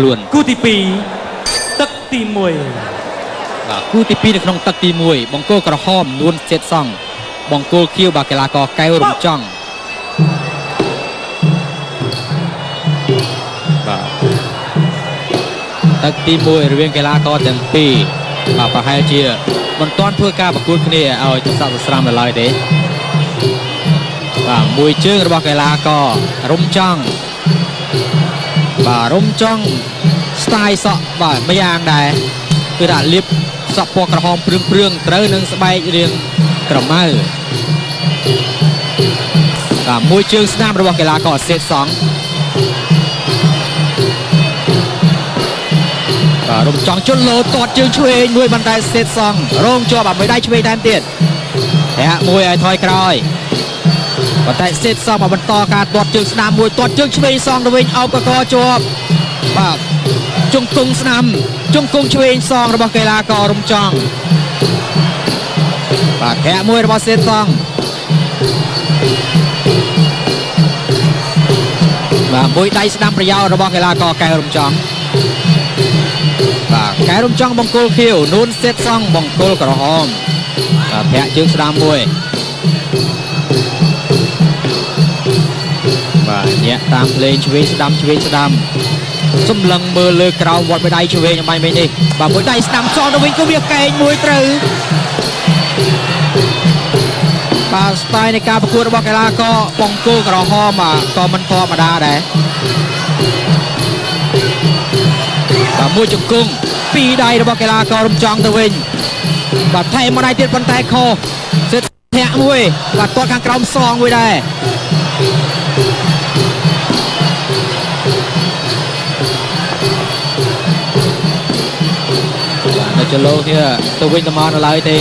ล้วนគូទី2ទឹកទី1បាទគូទី2នៅក្នុងទឹកទី1បង្គោលក្រហមនួនសេតសង់បង្គោលខៀវបាទកីឡាករកែវរំចង់បាទទឹកទី1រវាងកីឡាករទាំងពីរបាទប្រហែលជាមិនទាន់ធ្វើការប្រកួតគ្នាឲ្យស័ក្តិស្រាំនៅឡើយទេបាទមួយជើងរបស់កីឡាកររំចង់បាទរំចង់ស្ទាយសក់បាទម្យ៉ាងដែរគឺថាលាបសក់ពណ៌ក្រហមព្រឿងត្រូវនឹងស្បែករាងក្រមៅបាទមួយជើងស្នាមរបស់កីឡាករសេតសង់បាទរំចង់ជន់លោទាត់ជើងឆ្វេងមួយបន្តែសេតសង់រងជាប់មួយដៃឆ្វេងថែមទៀតតែមួយឲ្យថយក្រោយប៉ុន្តែសេតសង់បន្តការទាត់ជើងស្នាមមួយទាត់ជើងឆ្វេងសងទៅវិញអោបកកជាប់បាទជង្គង់ស្នាមជង្គង់ឆ្វេងសងរបស់កីឡាកររំចង់បាទធាក់មួយរបស់សេតសង់បាទមួយដៃស្ដាំប្រយោជន៍របស់កីឡាករកែវរំចង់បាទកែវរំចង់បង្គោលខៀវនួនសេតសង់បង្គោលក្រហមបាទធាក់ជើងស្ដាំមួយបាទញាក់តាមលេងឆ្វេងស្ដាំសម្លឹងមើលលើក្រោមវត្តមួយដៃឆ្វេងអំបញ្ញមិញនេះបាទមួយដៃស្ដាំសងទៅវិញក៏វាកែងមួយត្រូវបាទស្ទាយនៃការប្រកួតរបស់កីឡាករបង្គោលក្រហមក៏មិនធម្មតាដែរបាទមួយជង្គង់ពីរដៃរបស់កីឡាកររំចង់ទៅវិញបាទថែមមួយដៃទៀតប៉ុន្តែខុសសិតធាក់មួយបាទទាត់ខាងក្រោមសងមួយដែរនៅចលោគ្នាទៅវិញទៅមកនៅឡើយទេ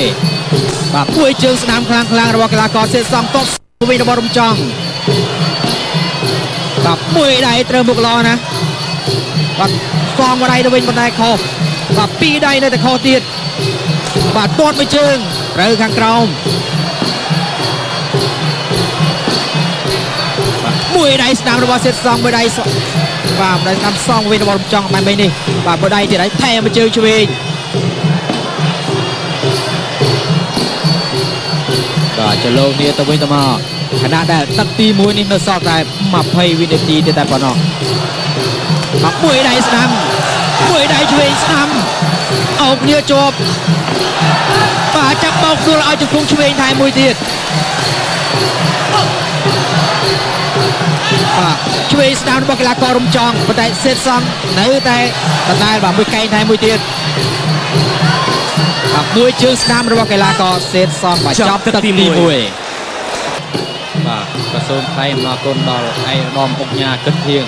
បាទមួយជើងស្នាមខ្លាំងរបស់កីឡាករសេតសង់តបទៅវិញរបស់រំចង់បាទមួយដៃត្រូវមុខឡណាបាទសងមួយដៃទៅវិញប៉ុន្តែខុសបាទពីរដៃនៅតែខុសទៀតបាទទាត់មួយជើងត្រូវខាងក្រោមបាទមួយដៃស្នាមរបស់សេតសង់មួយដៃបាទដៃស្នាមសងវិញរបស់រំចង់បែបនេះបាទមួយដៃទៀតហើយថែមមួយជើងឆ្វេងបាទចលោគ្នាទៅវិញទៅមកខណៈដែលទឹកទី1នេះនៅសល់តែ20វិនាទីទៀតតែប៉ុណ្ណោះបាទមួយដៃស្ដាំមួយដៃឆ្វេងស្ដាំអោបគ្នាជាប់បាទចាប់បោកដួលឲ្យជង្គង់ឆ្វេងថែមមួយទៀតបាទឆ្វេងស្ដាំរបស់កីឡាកររំចង់ប៉ុន្តែសេតសង់នៅតែដដែលបាទមួយកែងថែមមួយទៀតមួយជើងស្ដាំរបស់កីឡាករសេតសង់បាទចប់ទឹកទី1បាទក៏សូមថ្លែងអំណរគុណដល់ឯកឧត្តមអង្គញាគិតធៀង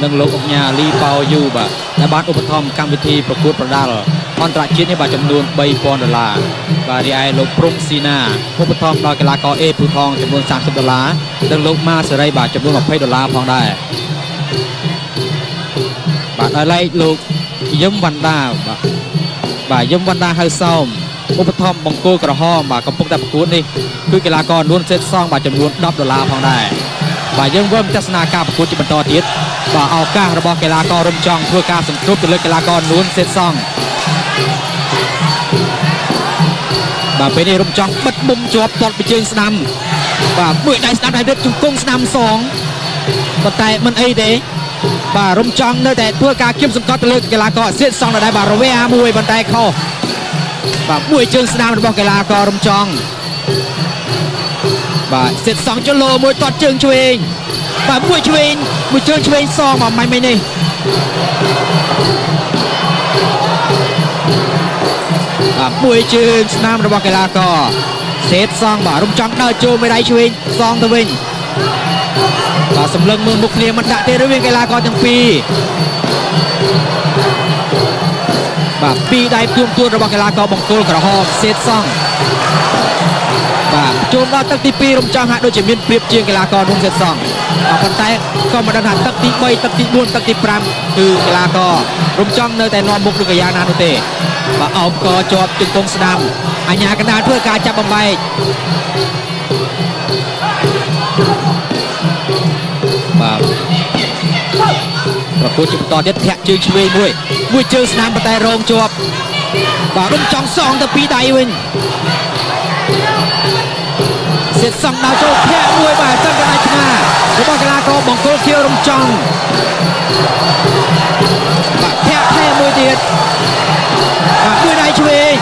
និងលោកអង្គញាលីប៉ោយូបាទដែលបានឧបត្ថម្ភកម្មវិធីប្រកួតប្រដាល់អន្តរជាតិនេះបាទចំនួន$3000បាទរីឯលោកព្រំស៊ីណាឧបត្ថម្ភដល់កីឡាករអេពូថងចំនួន$30និងលោកម៉ាសេរីបាទចំនួន$20ផងដែរបាទដល់ឡែកលោកយឹមវណ្ដាបាទយឹមវណ្ដាហៅសោមឧបត្ថម្ភបង្គោលក្រហមបាទកំពុងតែប្រកួតនេះគឺកីឡាករនួនសេតសង់បាទចំនួន$10ផងដែរបាទយើងវិលទស្សនាការប្រកួតជាបន្តទៀតបាទឱកាសរបស់កីឡាកររំចង់ធ្វើការសង្គ្រោះទៅលើកីឡាករនួនសេតសង់បាទពេលនេះរំចង់បិទមុំជាប់ទាត់ពីជើងស្ដាំបាទមួយដៃស្ដាំដៃទៀតជង្គង់ស្ដាំសងប៉ុន្តែមិនអីទេបាទរំចង់នៅតែធ្វើការគៀបសង្កត់ទៅលើកីឡាករសេតសង់ដែរបាទរវេអាមួយប៉ុន្តែខុសបាទមួយជើងស្ដាំរបស់កីឡាកររំចង់បាទសេតសង់ចលោមួយទាត់ជើងឆ្វេងបាទមួយឆ្វេងមួយជើងឆ្វេងសងមកមិននេះបាទមួយជើងស្ដាំរបស់កីឡាករសេតសង់បាទរំចង់ដើរចូលមួយដៃឆ្វេងសងទៅវិញបាទសម្លឹងមើលមុខគ្នាមិនដាក់ទេរវាងកីឡាករទាំងពីរបាទពីរដៃទួមទួតរបស់កីឡាករបង្គោលក្រហមសេតសង់បាទចូលដល់ទឹកទី2រំចង់ហាក់ដូចជាមានប្រៀបជាងកីឡាករនោះសេតសង់ប៉ុន្តែក៏មិនដឹងថាទឹកទី3ទឹកទី4ទឹកទី5គឺកីឡាកររំចង់នៅតែនាំមុខឬក៏យ៉ាងណានោះទេបាទអោបកជាប់ជង្គង់ស្ដាំអញ្ញាកណ្ដាលធ្វើការចាប់បំបែកបាទ ប្រកួតជាបន្តទៀតធាក់ជើងឆ្វេងមួយជើងស្នាមប៉ុន្តែរងជាប់បាទរំចង់សងទៅពីដៃវិញសេតសងដល់ចូលធាក់មួយបាទចឹងក៏ដាច់ឆ្ងារបស់កីឡាករបង្គោលខៀវរំចង់បាទធាក់ថែមួយទៀតបាទមួយដៃឆ្វេង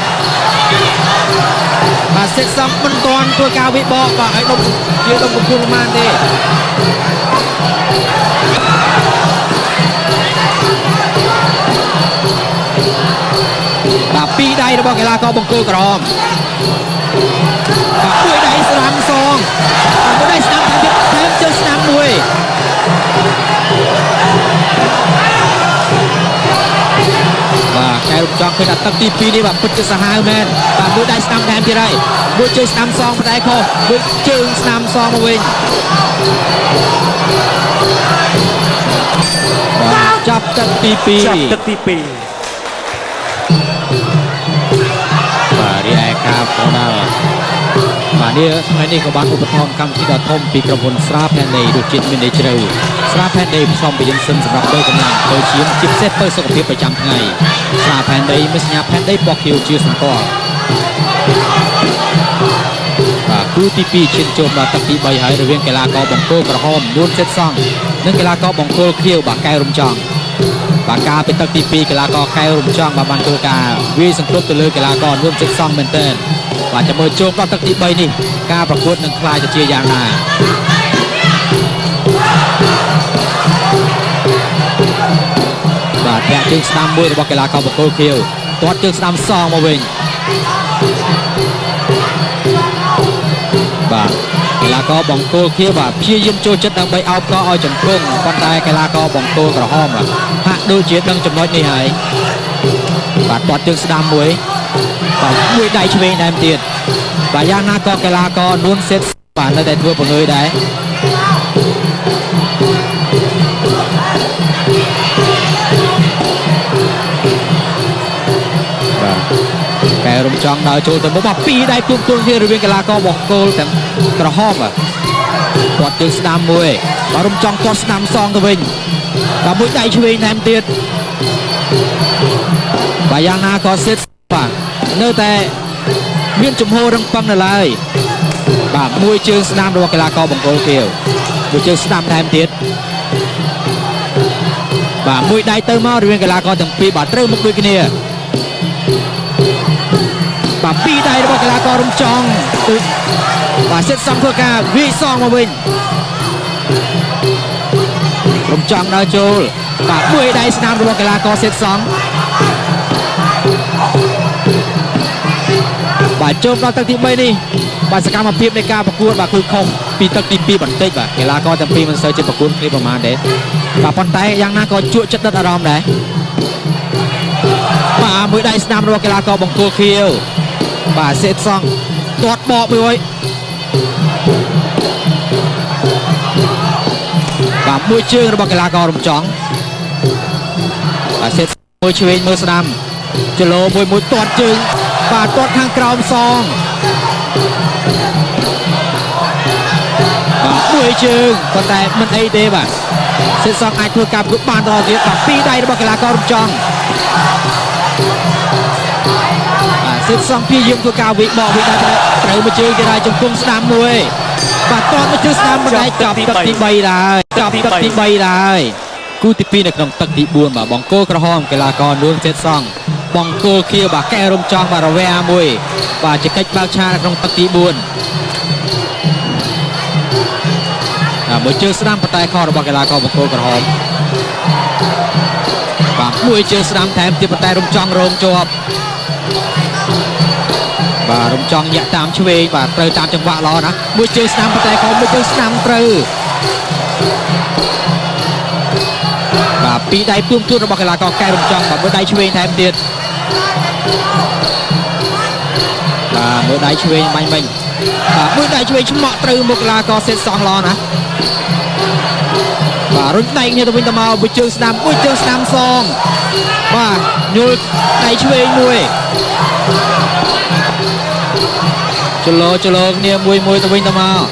បាទសេតសងមិនទាន់ធ្វើការវិបកបាទឲ្យដុំជាដុំកំពូលប៉ុន្មានទេបាទពីរដៃរបស់កីឡាករបង្គោលក្រហមបាទមួយដៃស្ដាំសងមួយដៃស្ដាំថែមជើងស្ដាំមួយបាទកែរំចង់ឃើញថាទឹកទី2នេះបាទពិតជាសាហាវមែនបាទមួយដៃស្ដាំថែមទៀតហើយមួយជើងស្ដាំសងប៉ុន្តែខុសមួយជើងស្ដាំសងមកវិញបាទចាប់ទឹកទី2បាទរីឯការប្រដាល់បាទនេះថ្ងៃនេះក៏បានឧបត្ថម្ភកម្មវិធីដ៏ធំពីក្រុមហ៊ុនស្រាផែនដីរសជាតិមានដីជ្រៅស្រាផែនដីផ្សំពីយិនសិនសម្រាប់ដេកកម្លាំងទៅឈាមជាពិសេសទៅសុខភាពប្រចាំថ្ងៃស្រាផែនដីមានសញ្ញាផែនដីពណ៌ខៀវជាសម្គាល់បាទគូទី2ឈានចូលដល់ទឹកទី3ហើយរវាងកីឡាករបង្គោលក្រហមនួនសេតសង់និងកីឡាករបង្គោលខៀវបាទកែវរំចង់បាទការពីទឹកទី2កីឡាករកែវរំចង់បាទបានធ្វើការវាយសង្គ្រោះទៅលើកីឡាករនួនសេតសង់មែនទែនបាទចាំមើលជោគដល់ទឹកទី3នេះការប្រកួតនឹងខ្លាយទៅជាយ៉ាងណាបាទធាក់ជើងស្ដាំមួយរបស់កីឡាករបង្គោលខៀវទាត់ជើងស្ដាំសងមកវិញបាទកីឡាករបង្គោលខៀវបាទព្យាយាមចូលចិត្តដើម្បីអោបកឲ្យជង្គង់ប៉ុន្តែកីឡាករបង្គោលក្រហមហាក់ដូចជាដឹងចំណុចនេះហើយបាទទាត់ជើងស្ដាំមួយបាទមួយដៃឆ្វេងថែមទៀតបាទយ៉ាងណាក៏កីឡាករនួនសេតបាទនៅតែធ្វើបង្ើយដែរបាទកែរំចង់ដល់ចូលទៅមុខមកពីរដៃគួងគ្នារវាងកីឡាករបង្គោលទាំងក្រហមបាទទាត់ជើងស្ដាំមួយបាទរំចង់ទាត់ស្ដាំសងទៅវិញបាទមួយដៃឆ្វេងថែមទៀតបាទយ៉ាងណាក៏សេតបាទនៅតែមានជំហររឹងប៉ឹងនៅឡើយបាទមួយជើងស្ដាំរបស់កីឡាករបង្គោលខៀវមួយជើងស្ដាំថែមទៀតបាទមួយដៃទៅមករវាងកីឡាករទាំងពីរបាទត្រូវមុខដូចគ្នាបាទពីរដៃរបស់កីឡាកររំចង់បាទសេតសង់ធ្វើការវាយសងមកវិញរំចង់ដល់ចូលបាទមួយដៃស្នាមរបស់កីឡាករសេតសង់បាទចូលដល់ទឹកទី3នេះបាទសកម្មភាពនៃការប្រកួតបាទគឺខុសពីទឹកទី2បន្តិចបាទកីឡាករទាំងពីរមិនសូវជាប្រកួតគ្នាប្រហែលទេបាទប៉ុន្តែយ៉ាងណាក៏ជក់ចិត្តដិតអារម្មណ៍ដែរបាទមួយដៃស្នាមរបស់កីឡាករបង្គោលខៀវបាទសេតសង់ទាត់បកមួយបាទមួយជើងរបស់កីឡាកររំចង់បាទសេតមួយឆ្វេងមើលស្ដាំចលោមួយទាត់ជើងបាទទាត់ខាងក្រោមសងបាទមួយជើងប៉ុន្តែមិនអីទេបាទសេតសង់អាចធ្វើការប្រកួតបានដល់ទៀតបាទពីរដៃរបស់កីឡាកររំចង់សេតសង់ព្យាយាមធ្វើការវិបកវិដៃត្រូវមួយជើងទៀតហើយជង្គង់ស្ដាំមួយបាទទាត់មួយជើងស្ដាំមិនដៃចាប់ទឹកទី3ដែរចាប់ទឹកទី3ដែរគូទី2នៅក្នុងទឹកទី4បាទបង្គោលក្រហមកីឡាករនួនសេតសង់បង្គោលខៀវបាទកែរំចង់បាទរវែមួយបាទជាកិច្ចបើកឆានៅក្នុងទឹកទី4មួយជើងស្ដាំប៉ុន្តែខុសរបស់កីឡាករបង្គោលក្រហមបាទមួយជើងស្ដាំថែមទៀតប៉ុន្តែរំចង់រងជាប់បាទរំចង់ញាក់តាមឆ្វេងបាទត្រូវតាមចង្វាក់ល្អណាស់មួយជើងស្ដាំប៉ុន្តែខុសមួយជើងស្ដាំត្រូវបាទពីរដៃទួមរបស់កីឡាករកែរំចង់បាទមួយដៃឆ្វេងថែមទៀតបាទមួយដៃឆ្វេងបាញ់មិញបាទមួយដៃឆ្វេងឆ្មក់ត្រូវមុខកីឡាករសេតសង់ល្អណាស់បាទរុញដៃគ្នាទៅវិញទៅមកមួយជើងស្ដាំមួយជើងស្ដាំសងបាទញល់ដៃឆ្វេងមួយចលោគ្នាមួយទៅវិញទៅមក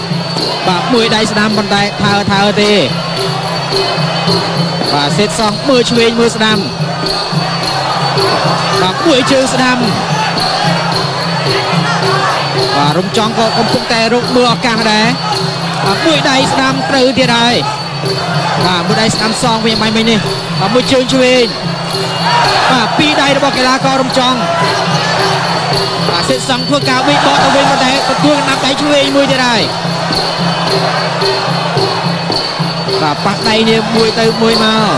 បាទមួយដៃស្ដាំប៉ុន្តែថើទេ បាទសេតសងមើលឆ្វេងមើលស្ដាំបាទមួយជើងស្ដាំបាទរំចង់ក៏កំពុងតែរកមើលឱកាសដែរបាទមួយដៃស្ដាំត្រូវទៀតហើយបាទមួយដៃស្ដាំសងវិញមិននេះបាទមួយជើងឆ្វេងបាទពីរដៃរបស់កីឡាកររំចង់បាទសេតសងធ្វើការវិញបកទៅវិញមកតែទទួលកណ្ដាប់ដៃឆ្វេងមួយទៀតហើយបាទប៉ះដៃនេះមួយទៅមួយមក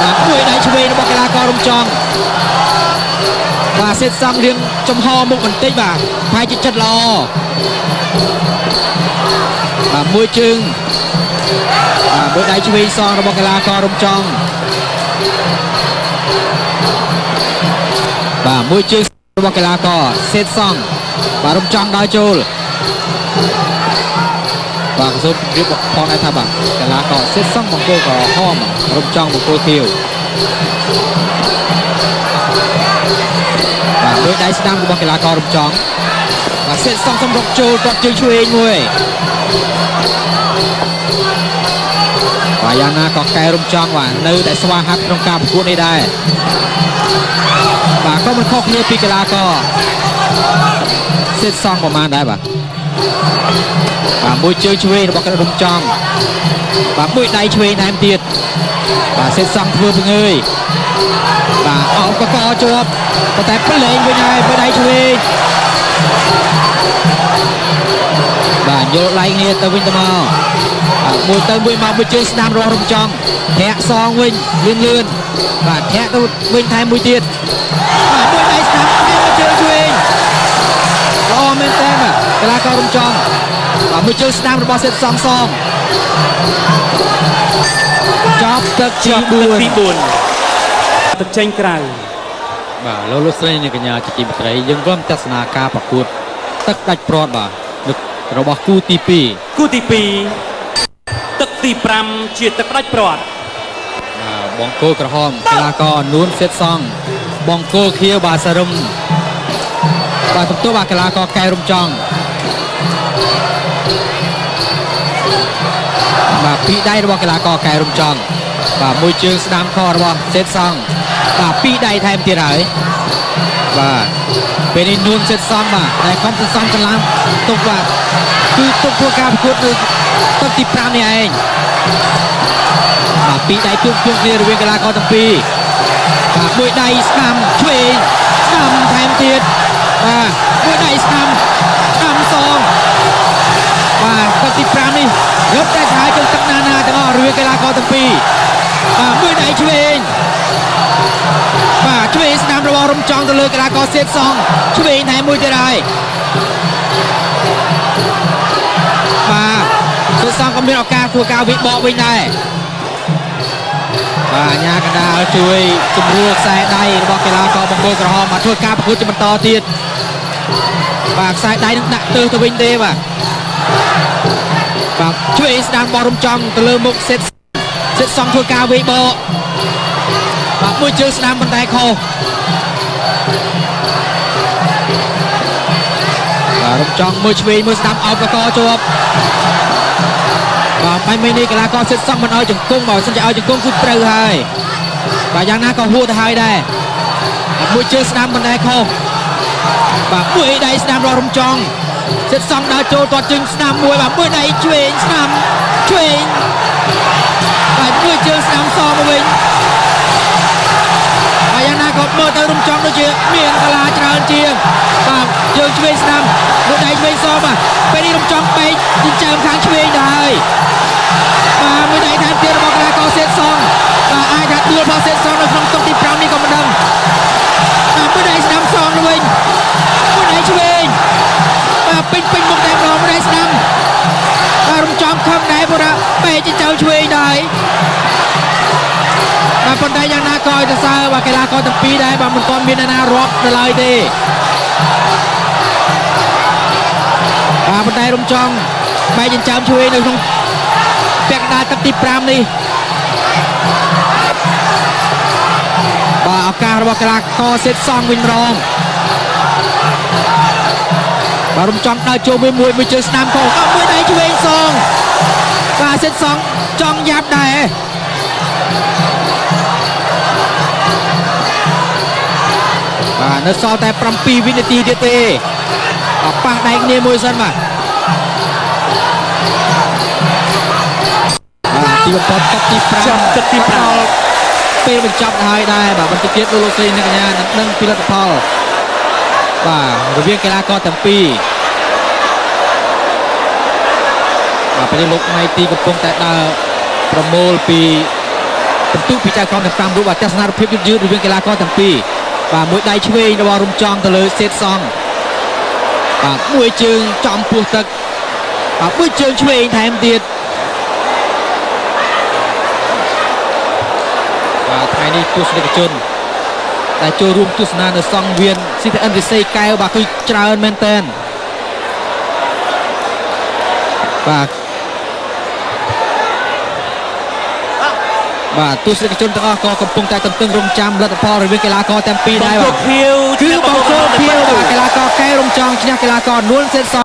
បាទមួយដៃឆ្វេងរបស់កីឡាកររំចង់បាទសេតសងរៀងចំហមុខបន្តិចបាទប្រហែលជាចិត្តល្អបាទមួយជើងបាទមួយដៃឆ្វេងសងរបស់កីឡាកររំចង់បាទមួយជើងរបស់កីឡាករសេតសងបាទរំចង់ដើរចូលបាទសូមរៀបផងដែរថាបាទកីឡាករសេតសងបង្គោលក្រហមរំចង់បង្គោលខៀវបាទមួយដៃស្ដាំរបស់កីឡាកររំចង់បាទសេតសងសម្រុកចូលគាត់ជើងឆ្វេងមួយបាទយ៉ាងណាក៏កែរំចង់បាទនៅតែស្វាហាប់ក្នុងការប្រកួតនេះដែរបាទក៏មិនខុសគ្នាពីកីឡាករសេតសងប្រហែលដែរបាទមួយជើងឆ្វេងរបស់កីឡាកររំចង់បាទមួយដៃឆ្វេងថែមទៀតបាទសេតសងធ្វើពង្ើយបាទអោបកកជាប់ប៉ុន្តែប្រឡែងវិញហើយមួយដៃឆ្វេងបាទយល់ដៃគ្នាទៅវិញទៅមកមួយទៅមួយមកមួយជើងស្ដាំរបស់រំចង់ធាក់សងវិញលឿនបាទធាក់ទៅវិញថែមមួយទៀតបាទមួយដៃស្ដាំថែមមួយជើងឆ្វេងល្អមែនតើបាទកីឡាកររំចង់បាទមួយជើងស្ដាំរបស់សេតសងចប់ទឹកទី4ទឹកចេញក្រៅបាទលោកស្រីនិងកញ្ញាជាទីមេត្រីយើងរួមទស្សនាការប្រកួតទឹកដាច់ព្រាត់បាទរបស់គូទី2ទឹកទី5ជាទឹកដាច់ព្រាត់បង្គោលក្រហមកីឡាករនួនសេតសងបង្គោលខៀវបាទសារឹមបាទបន្ទាប់បាទកីឡាករកែរំចង់បាទពីរដៃរបស់កីឡាករកែរំចង់បាទមួយជើងស្ដាំខរបស់សេតសងបាទពីរដៃថែមទៀតហើយបាទពេលនេះនួនសេតសងបាទតែខំសន្សំកន្លងទុកបាទគឺទុកធ្វើការប្រកួតនៅទឹកទី5នេះឯងបាទពីរដៃជួបគ្នារវាងកីឡាករទាំងពីរបាទមួយដៃស្ដាំឆ្វេងស្ដាំថែមទៀតបាទមួយដៃស្ដាំសងបាទទឹកទី5នេះរត់តែឆ្ងាយទៅទឹកណាទាំងអស់រវាងកីឡាករទាំងពីរបាទមួយដៃឆ្វេងបាទឆ្វេងស្ដាំរបស់រំចង់ទៅលើកីឡាករសេតសងឆ្វេងថែមមួយទៀតហើយបាទសេតសងក៏មានឱកាសធ្វើការវិបកវិញដែរបាទញ៉ាកណ្ដាលជួយជំរួលខ្សែដៃរបស់កីឡាករបង្គោលក្រហមមកធ្វើការប្រកួតជាបន្តទៀតបាទខ្សែដៃនឹងដាក់ទៅវិញទេបាទជួយស្ដាំបោះរំចង់ទៅលើមុខសេតសងធ្វើការវេបកបាទមួយជើងស្ដាំប៉ុន្តែខុសបាទរំចង់មើលឆ្វេងមើលស្ដាំអោបកកជាប់បាទបែបនេះកីឡាករសេតសងមិនឲ្យជង្គង់បើសិនជាឲ្យជង្គង់គឺត្រូវហើយបាទយ៉ាងណាក៏ហួសទៅហើយដែរមួយជើងស្ដាំប៉ុន្តែខុសបាទមួយដៃស្ដាំរបស់រំចង់សេតសងដើរចូលទាត់ជើងស្ដាំមួយបាទមួយដៃឆ្វេងស្ដាំឆ្វេងបាទមួយជើងស្ដាំសងមកវិញហើយយ៉ាងណាក៏មើលទៅរំចង់ដូចជាមានកលាច្រើនជាងបាទជើងឆ្វេងស្ដាំមួយដៃឆ្វេងសងបាទពេលនេះរំចង់បែកចិញ្ចើមខាងឆ្វេងទៅហើយបាទមួយដៃថែមទៀតរបស់កីឡាករសេតសងបាទអាចថាដួលរបស់សេតសងនៅក្នុងតុទី5នេះក៏មិនដឹងបាទមួយដៃស្ដាំសងទៅវិញមួយដៃឆ្វេងបាទពេញមុខតែម្ដងមួយដៃស្ដាំបាទរំចង់ខំដែរព្រោះបែកចិញ្ចើមឆ្វេងដែរបាទប៉ុន្តែយ៉ាងណាក៏ឲ្យទៅសើបាទកីឡាករទាំងពីរដែរបាទមិនទាន់មានអ្នកណារាប់នៅឡើយទេបាទប៉ុន្តែរំចង់បែកចិញ្ចើមឆ្វេងនៅក្នុងពាក់កណ្ដាលទឹកទី5នេះបាទឱកាសរបស់កីឡាករសេតសងវិញម្ដងបាទរំចង់ដើរចូលមួយជើងស្ដាំខុសមួយដៃឆ្វេងសង បាទសេតសងចង់យ៉ាប់ដែរបាទនៅសល់តែ7វិនាទីទៀតទេប៉ះដៃគ្នាមួយសិនបាទទីបំផុតទី5ចាប់ទឹកទី5ពេលបញ្ចប់ហើយដែរបាទបន្តិចទៀតលោកស្រីនិងកញ្ញានឹងដឹងពីលទ្ធផលបាទរវាងកីឡាករទាំងពីរបាទពេលនេះលោកម៉ៃទីកំពុងតែដើរប្រមូលពីបន្ទុកពីចៅក្រមទាំង5រូបបាទទស្សនវិជ្ជាយឺតៗរវាងកីឡាករទាំងពីរបាទមួយដៃឆ្វេងរបស់រំចំទៅលើសេតសងបាទមួយជើងចំពោះទឹកបាទមួយជើងឆ្វេងថែមទៀតបាទថ្ងៃនេះទស្សនិកជនដែលចូលរួមទស្សនានៅសង្វៀន CTN រិស័យកែវបាទគឺច្រើនមែនទែនបាទទស្សនិកជនទាំងអស់ក៏កំពុងតែទន្ទឹងរង់ចាំលទ្ធផលរវាងកីឡាករទាំងពីរដែរបាទគឺបង្គោលភៀវបាទកីឡាករកែវរំចង់ឈ្នះកីឡាករនួនសេតស